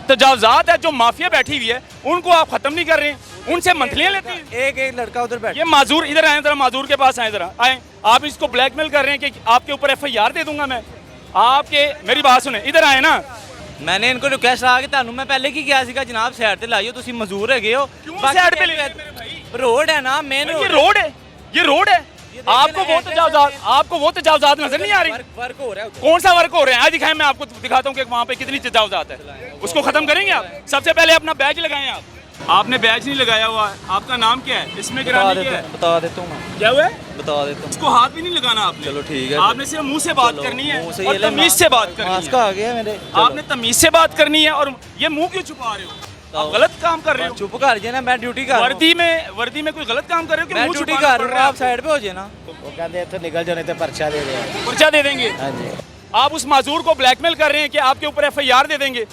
तजावजात है, जो माफिया बैठी हुई है, उनको आप खत्म नहीं कर रहे हैं, उनसे मंथलियाँ लेते हैं। एक एक लड़का उधर बैठ, ये माजूर इधर आए, जरा माजूर के पास आए, जरा आए। आप इसको ब्लैकमेल कर रहे हैं कि आपके ऊपर FIR दे दूंगा मैं। आपके मेरी बात सुने, इधर आए ना। मैंने इनको रिक्वेस्ट रहा कि ਤੁਹਾਨੂੰ मैं पहले की किया सीगा जनाब साइड ते लाइयो, तुसी मजदूर हैगे हो। क्यों साइड पे ले मेरे भाई? रोड है ना, मेन ये रोड है, ये रोड है। आपको वो तजावजात नजर नहीं आ रही? वर्क हो रहा है। कौन सा वर्क हो रहा है? आज दिखाएं, मैं आपको दिखाता हूँ कि वहाँ पे कितनी तजावजात है। उसको खत्म करेंगे आप। सबसे पहले अपना बैज लगाएं आप। आपने बैज नहीं लगाया हुआ है। आपका नाम क्या है? इसमें गिरानी क्या है? बता देता हूँ मैं। क्या हुआ है? बता देता हूँ। इसको हाथ भी नहीं लगाना आपने। चलो ठीक है। आपने सिर्फ मुंह से बात करनी है मुंह से और तमीज से बात करनी मास्क है। आ गया मेरे। आपने तमीज से बात करनी है और ये मुंह क्यों छुपा रहे हो? आप गलत काम कर रहे हो। चुप कर जे ना, मैं ड्यूटी कर वर्दी में कोई गलत काम कर रहे हो कि मैं मुंह ड्यूटी छुपाना कर पड़ रहा रहा हूँ, है आप साइड पे हो जाए ना। वो कहते हैं तो निकल जाने तो पर्चा दे दे। पर्चा दे देंगे। हाँ जी। आप उस माजूर को ब्लैकमेल कर रहे हैं कि आपके ऊपर FIR दे देंगे।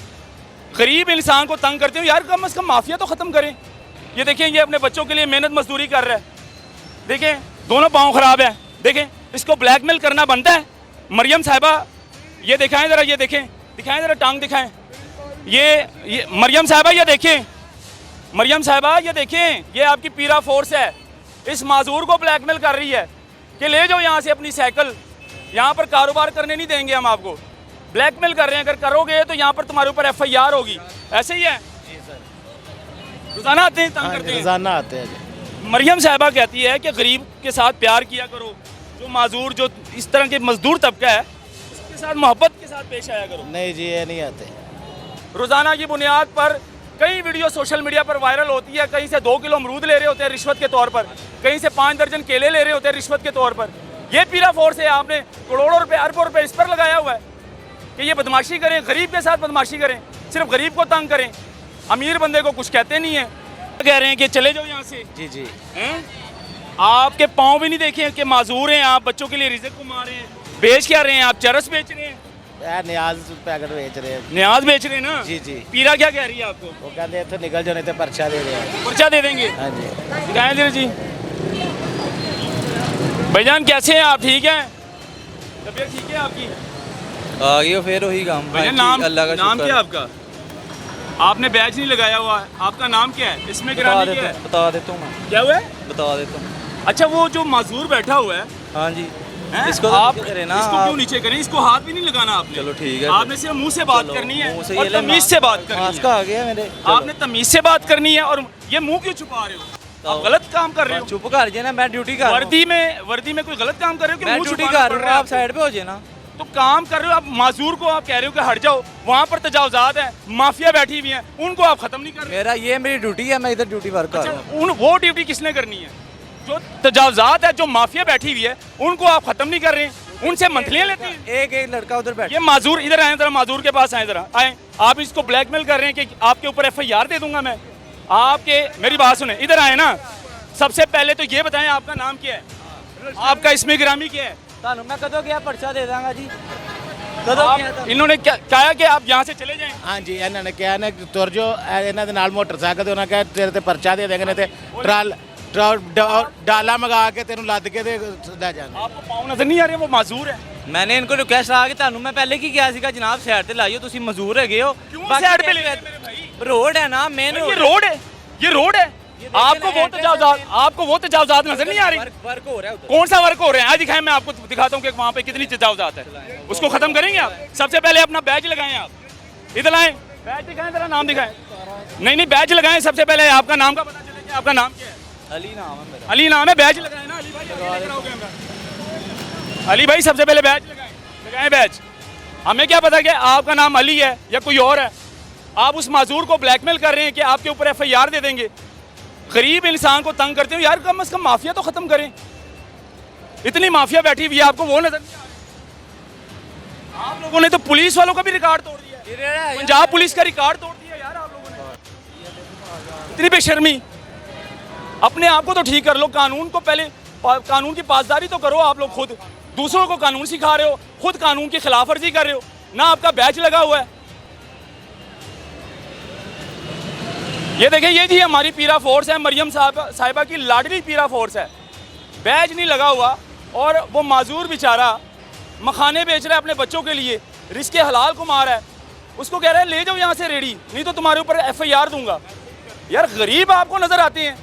गरीब इंसान को तंग करते हो यार, कम से कम माफिया तो खत्म करें। ये देखें, ये अपने बच्चों के लिए मेहनत मजदूरी कर रहा है। देखें, दोनों पाँव खराब है। देखें, इसको ब्लैकमेल करना बनता है। मरियम साहिबा, ये दिखाएं जरा, ये देखें, दिखाएं जरा, टांग दिखाएं। ये मरियम साहिबा, ये देखें, मरियम साहिबा, ये देखें, ये आपकी पीरा फोर्स है। इस माजूर को ब्लैकमेल कर रही है कि ले जाओ यहाँ से अपनी साइकिल, यहाँ पर कारोबार करने नहीं देंगे हम आपको। ब्लैकमेल कर रहे हैं, अगर करोगे तो यहाँ पर तुम्हारे ऊपर FIR होगी। ऐसे ही है। रोजाना आते हैं, तंग करते हैं। रोजाना आते हैं जी। मरियम साहिबा कहती है कि गरीब के साथ प्यार किया करो, जो माजूर, जो इस तरह के मजदूर तबका है, उसके साथ मोहब्बत के साथ पेश आया करो। नहीं जी, ये नहीं आते। रोजाना की बुनियाद पर कई वीडियो सोशल मीडिया पर वायरल होती है। कहीं से 2 किलो अमरूद ले रहे होते हैं रिश्वत के तौर पर, कहीं से 5 दर्जन केले ले रहे होते हैं रिश्वत के तौर पर। ये पीरा फोर्स है। आपने करोड़ों रुपए, अरबों रुपए इस पर लगाया हुआ है कि ये बदमाशी करें, गरीब के साथ बदमाशी करें, सिर्फ गरीब को तंग करें, अमीर बंदे को कुछ कहते नहीं है। कह रहे हैं कि चले जाओ यहाँ से। जी जी। हैं? आपके पाँव भी नहीं देखे कि माजूर हैं आप, बच्चों के लिए रिज़्क़ कमा रहे हैं। बेच क्या रहे हैं आप? चरस बेच रहे हैं, न्याज पैकेट बेच रहे हैं। न्याज बेच रहे हैं ना। जी जी। पीरा क्या कह रही है आपको? वो कहते हैं तो निकल जाने तो पर्चा दे दे। पर्चा दे देंगे। हाँ जी। दिखाएं जरा जी। भाईजान कैसे हैं आप? ठीक हैं? तबीयत ठीक है आपकी? आ गई फिर वही काम। भाईजान नाम क्या आपका? आपने बैज नहीं लगाया हुआ है। आपका नाम क्या है? इसमें गिरानी क्या है? बता देता हूँ मैं। क्या हुआ है? बता देता हूँ। अच्छा, वो जो माजूर बैठा हुआ है, हाँ जी, हैं? इसको आप करें ना, इसको क्यों नीचे करें? इसको हाथ भी नहीं लगाना आपने। चलो ठीक है। आपने सिर्फ मुंह से बात करनी है मुंह से और ये ले, तमीज से बात करनी मास्क है। आ गया मेरे। आपने तमीज से बात करनी है और ये मुंह क्यों छुपा रहे हो? आप गलत काम कर रहे हो। चुप कर जे ना, मैं ड्यूटी कर रहा हूँ। वर्दी में कोई गलत काम कर रहे हो कि मैं मुंह ड्यूटी छुपाना कर पड़ रहा रहा हूँ, है आप साइड पे हो जाए ना। तो काम कर रहे हो आप। माजूर को आप कह रहे हो कि हट जाओ, वहाँ पर तजावजात है, माफिया बैठी हुई है, उनको आप खत्म नहीं कर रहे। मेरा ये मेरी ड्यूटी है, मैं इधर ड्यूटी वर्क कर रहा हूँ। वो ड्यूटी किसने करनी है? जो तजावजात है, जो माफिया बैठी हुई है, उनको आप खत्म नहीं कर रहे, उनसे मंथलियाँ लेते हैं। एक एक लड़का उधर बैठ, ये माजूर इधर आए, जरा माजूर के पास आए, जरा आए। आप इसको ब्लैकमेल कर रहे हैं कि आपके ऊपर FIR दे दूंगा मैं। आपके मेरी बात सुने, इधर आए ना। सबसे पहले तो ये बताएं, आपका नाम क्या है? आपका इसमें गिरामी क्या है? ਤੁਹਾਨੂੰ मैं कदों गया पर्चा दे दूंगा जी। इन्होंने क्या कहा कि आप यहाँ से चले जाएं? हाँ जी, इन्होंने कहा ना तुर जो इन्हों के नाल मोटरसाइकिल उन्होंने कहा तेरे ते पर्चा दे देंगे, नहीं तो डाला मंगा के तेन लद के ले जाएंगे। आपको पाँव नजर नहीं आ रहे? वो माजूर है। मैंने इनको रिक्वेस्ट रहा कि ਤੁਹਾਨੂੰ मैं पहले की किया सीगा जनाब साइड ते लाइयो, तुसी मजदूर हैगे हो। क्यों साइड पे ले रहे हैं मेरे भाई? रोड है ना, मेन ये रोड है, ये रोड है। आपको वो तजावजात नजर नहीं आ रही? वर्क हो रहा है उधर। कौन सा वर्क हो रहा है? आज दिखाएं, मैं आपको दिखाता हूँ कि वहाँ पे कितनी तजावजात है। उसको खत्म करेंगे आप। सबसे पहले अपना बैज लगाएं आप। इधर आए, बैज दिखाएं, जरा नाम दिखाएं। नहीं, बैज लगाएं। सबसे पहले आपका नाम का पता चले कि आपका नाम क्या है। अली नाम है मेरा। अली नाम है। बैज लगाएं ना अली भाई। अली भाई, सबसे पहले बैज लगाएं बैज। हमें क्या पता कि आपका नाम अली है या कोई और है। आप उस माजूर को ब्लैकमेल कर रहे हैं कि आपके ऊपर FIR दे देंगे। गरीब इंसान को तंग करते हो यार, कम से कम माफिया तो खत्म करें। इतनी माफिया बैठी हुई है, आपको वो नजर नहीं आ रही? आप लोगों ने तो पुलिस वालों का भी रिकॉर्ड तोड़ दिया। पंजाब पुलिस का रिकॉर्ड तोड़ दिया यार आप लोगों ने। इतनी बेशर्मी। अपने आप को तो ठीक कर लो। कानून को पहले, कानून की पासदारी तो करो। आप लोग खुद दूसरों को कानून सिखा रहे हो, खुद कानून की खिलाफ वर्जी कर रहे हो ना। आपका बैच लगा हुआ है। ये देखें, ये जी हमारी पीरा फोर्स है, मरियम साहिबा की लाडली पीरा फोर्स है। बैज नहीं लगा हुआ और वो माजूर बेचारा मखाने बेच रहा है अपने बच्चों के लिए, रिस्क हलाल को मार है। उसको कह रहा है ले जाओ यहाँ से रेडी, नहीं तो तुम्हारे ऊपर FIR दूंगा। यार गरीब आपको नजर आते हैं,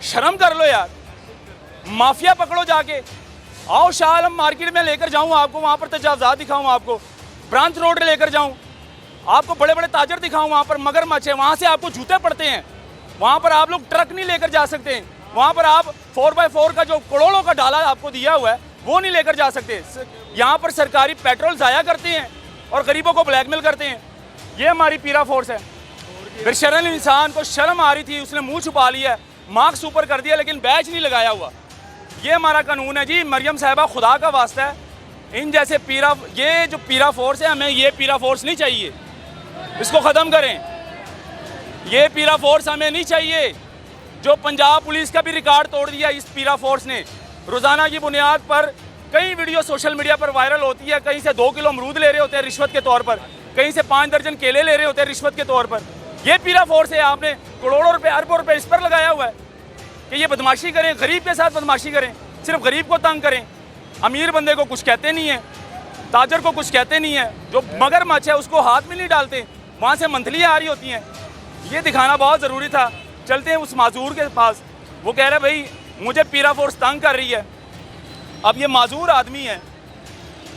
शर्म कर लो यार। माफिया पकड़ो जाके, आओ शाह आलम मार्केट में लेकर जाऊँ आपको, वहाँ पर तजावजात दिखाऊँ आपको, ब्रांच रोड लेकर जाऊँ आपको, बड़े बड़े ताजर दिखाऊँ, वहाँ पर मगरमच्छ है, वहाँ से आपको जूते पड़ते हैं, वहाँ पर आप लोग ट्रक नहीं लेकर जा सकते, वहाँ पर आप 4x4 का जो करोड़ों का डाला आपको दिया हुआ है वो नहीं लेकर जा सकते। यहाँ पर सरकारी पेट्रोल ज़ाया करते हैं और गरीबों को ब्लैकमेल करते हैं। ये हमारी पीरा फोर्स है। फिर शर्म इंसान को शर्म आ रही थी, उसने मुंह छुपा लिया, मार्क्स ऊपर कर दिया, लेकिन बैच नहीं लगाया हुआ। ये हमारा कानून है जी। मरियम साहिबा खुदा का वास्ता है, इन जैसे पीरा, ये जो पीरा फोर्स है, हमें ये पीरा फोर्स नहीं चाहिए, इसको ख़त्म करें। ये पीरा फोर्स हमें नहीं चाहिए। जो पंजाब पुलिस का भी रिकॉर्ड तोड़ दिया इस पीरा फोर्स ने। रोज़ाना की बुनियाद पर कई वीडियो सोशल मीडिया पर वायरल होती है, कहीं से 2 किलो अमरूद ले रहे होते हैं रिश्वत के तौर पर, कहीं से 5 दर्जन केले ले रहे होते हैं रिश्वत के तौर पर। ये पीरा फोर्स है, आपने करोड़ों रुपए अरबों रुपए इस पर लगाया हुआ है कि ये बदमाशी करें, गरीब के साथ बदमाशी करें, सिर्फ गरीब को तंग करें। अमीर बंदे को कुछ कहते नहीं है, ताजर को कुछ कहते नहीं है, जो मगरमच्छ है उसको हाथ में नहीं डालते, वहाँ से मंथलियाँ आ रही होती हैं। ये दिखाना बहुत ज़रूरी था। चलते हैं उस माजूर के पास, वो कह रहा है भाई मुझे पीरा फोर्स तंग कर रही है। अब ये माजूर आदमी है,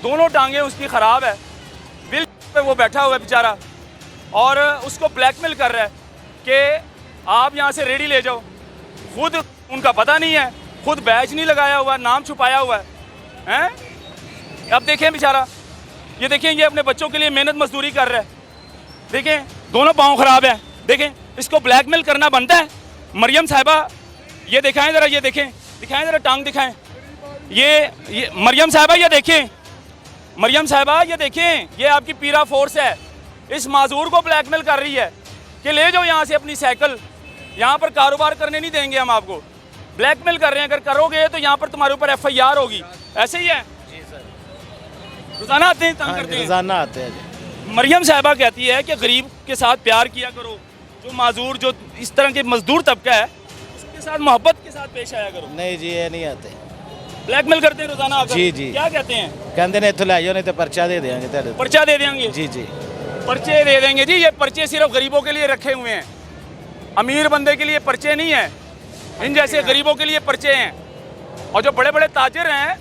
दोनों टांगें उसकी ख़राब है, बिल पे वो बैठा हुआ है बेचारा, और उसको ब्लैकमेल कर रहा है कि आप यहाँ से रेडी ले जाओ। खुद उनका पता नहीं है, खुद बैच नहीं लगाया हुआ, नाम छुपाया हुआ है, हैं? अब देखें बेचारा, ये देखें, ये अपने बच्चों के लिए मेहनत मजदूरी कर रहा है। देखें दोनों पाँव ख़राब है, देखें इसको ब्लैकमेल करना बनता है। मरियम साहिबा ये दिखाएं ज़रा, ये देखें, दिखाएं ज़रा, टांग दिखाएं। ये मरियम साहिबा ये देखें, मरियम साहिबा ये देखें, ये आपकी पीरा फोर्स है, इस माजूर को ब्लैकमेल कर रही है कि ले जाओ यहाँ से अपनी साइकिल, यहाँ पर कारोबार करने नहीं देंगे हम आपको। ब्लैकमेल कर रहे हैं, अगर करोगे तो यहाँ पर तुम्हारे ऊपर FIR होगी। ऐसे ही है जी सर, रोज़ाना आते हैं, तंग करते हैं, रोज़ाना आते हैं जी। मरियम साहिबा कहती है कि गरीब के साथ प्यार किया करो, जो माजूर, जो इस तरह के मजदूर तबका है उसके साथ मोहब्बत के साथ पेश आया करो। नहीं जी, ये नहीं आते, ब्लैकमेल करते हैं रोज़ाना आकर। जी जी। क्या कहते हैं? कहते ने इत्थों लै जाओ, नहीं तो पर्चा दे देंगे तेरे। पर्चा दे देंगे जी जी, पर्चे दे देंगे जी। ये पर्चे सिर्फ गरीबों के लिए रखे हुए हैं, अमीर बंदे के लिए पर्चे नहीं है, इन जैसे गरीबों के लिए पर्चे हैं। और जो बड़े बड़े ताजिर हैं,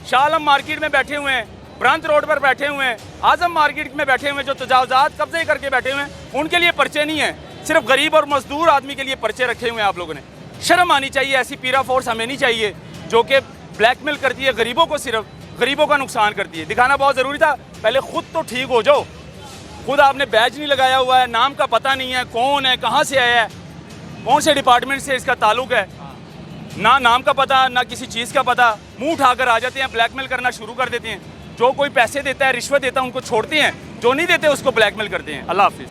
शाह आलम मार्केट में बैठे हुए हैं, ब्रांच रोड पर बैठे हुए हैं, आजम मार्केट में बैठे हुए हैं, जो तजावजात कब्जे करके बैठे हुए हैं, उनके लिए पर्चे नहीं है, सिर्फ गरीब और मजदूर आदमी के लिए पर्चे रखे हुए हैं आप लोगों ने। शर्म आनी चाहिए, ऐसी पीरा फोर्स हमें नहीं चाहिए जो कि ब्लैकमेल करती है गरीबों को, सिर्फ गरीबों का नुकसान करती है। दिखाना बहुत ज़रूरी था। पहले खुद तो ठीक हो जाओ, खुद आपने बैज नहीं लगाया हुआ है, नाम का पता नहीं है, कौन है, कहाँ से आया है, कौन से डिपार्टमेंट से इसका ताल्लुक है, ना नाम का पता, ना किसी चीज़ का पता, मुंह उठाकर आ जाते हैं, ब्लैकमेल करना शुरू कर देते हैं। जो कोई पैसे देता है, रिश्वत देता है, उनको छोड़ते हैं, जो नहीं देते उसको ब्लैकमेल करते हैं। अल्लाह हाफिज़।